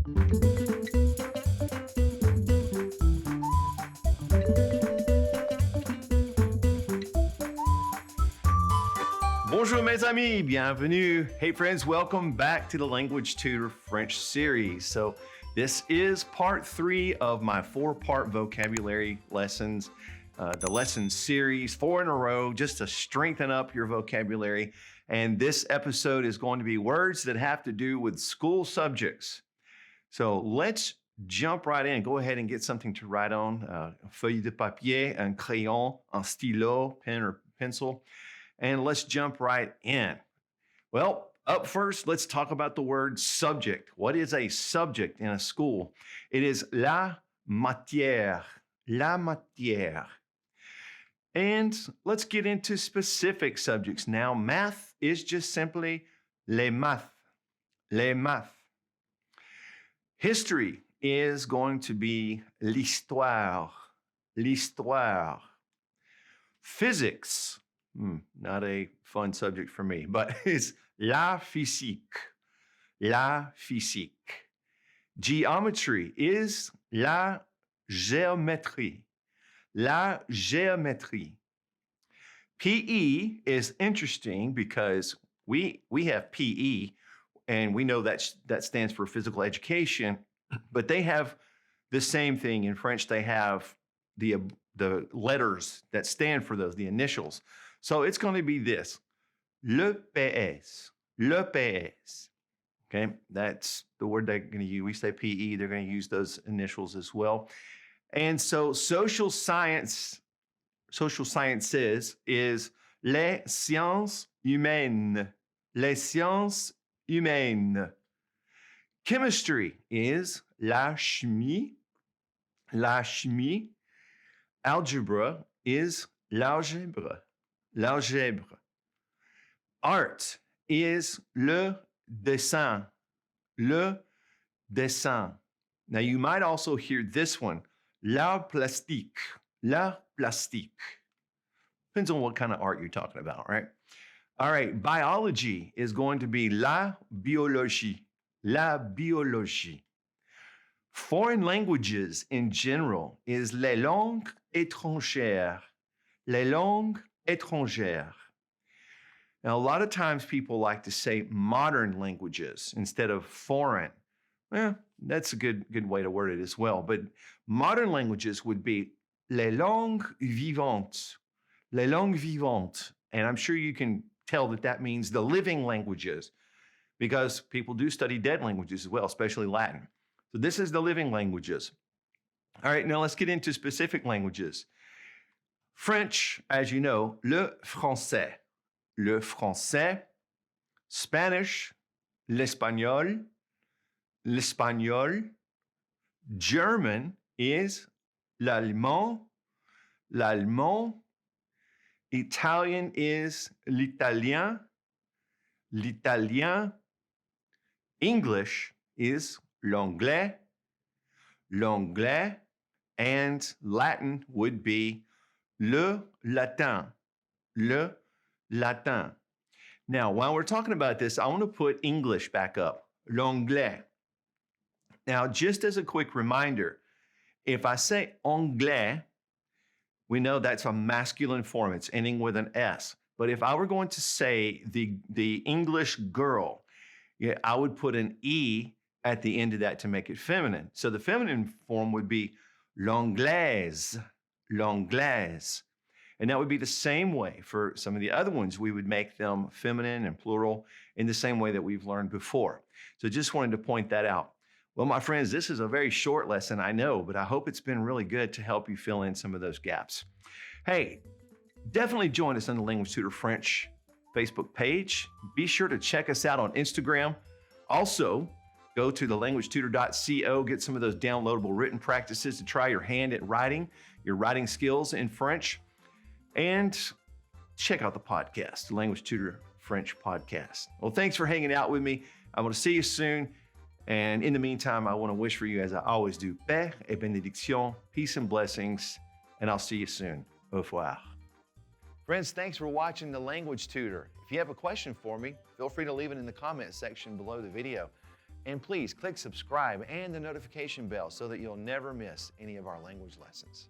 Bonjour mes amis, bienvenue. Hey friends, welcome back to the Language Tutor French series. So this is part 3 of my 4-part vocabulary lessons, the lesson series, 4 in a row, just to strengthen up your vocabulary. And this episode is going to be words that have to do with school subjects. So let's jump right in. Go ahead and get something to write on, feuille de papier, un crayon, un stylo, pen or pencil. And let's jump right in. Well, up first, let's talk about the word subject. What is a subject in a school? It is la matière, la matière. And let's get into specific subjects now. Math is just simply les maths, les maths. History is going to be l'histoire, l'histoire. Physics, not a fun subject for me, but it's la physique, la physique. Geometry is la géométrie, la géométrie. PE is interesting because we have PE and we know that stands for physical education, but they have the same thing in French. They have the letters that stand for those, the initials. So it's going to be this, le PS, le PS. Okay, that's the word they're going to use. We say PE, they're going to use those initials as well. And so social sciences is les sciences humaines, les sciences humaines. Chemistry is la chimie, la chimie. Algebra is l'algèbre, l'algèbre. Art is le dessin, le dessin. Now you might also hear this one, l'art plastique, l'art plastique. Depends on what kind of art you're talking about, right? All right, biology is going to be la biologie, la biologie. Foreign languages in general is les langues étrangères, les langues étrangères. Now, a lot of times people like to say modern languages instead of foreign. Well, that's a good way to word it as well. But modern languages would be les langues vivantes, les langues vivantes. And I'm sure you can tell that means the living languages because people do study dead languages as well, especially Latin. So this is the living languages. All right, now let's get into specific languages. French, as you know, le français. Le français. Spanish, l'espagnol. L'espagnol. German is l'allemand. L'allemand. Italian is l'italien. L'italien. English is l'anglais, l'anglais, and Latin would be le latin, le latin. Now, while we're talking about this, I want to put English back up, l'anglais. Now, just as a quick reminder, if I say anglais, we know that's a masculine form. It's ending with an S. But if I were going to say the English girl, I would put an E at the end of that to make it feminine. So the feminine form would be l'anglaise, l'anglaise. And that would be the same way for some of the other ones. We would make them feminine and plural in the same way that we've learned before. So just wanted to point that out. Well, my friends, this is a very short lesson, I know, but I hope it's been really good to help you fill in some of those gaps. Hey, definitely join us on the Language Tutor French Facebook page. Be sure to check us out on Instagram. Also, go to thelanguagetutor.co, get some of those downloadable written practices to try your hand at writing, your writing skills in French. And check out the podcast, the Language Tutor French podcast. Well, thanks for hanging out with me. I want to see you soon. And in the meantime, I want to wish for you, as I always do, paix et bénédiction, peace and blessings, and I'll see you soon. Au revoir. Friends, thanks for watching The Language Tutor. If you have a question for me, feel free to leave it in the comment section below the video. And please click subscribe and the notification bell so that you'll never miss any of our language lessons.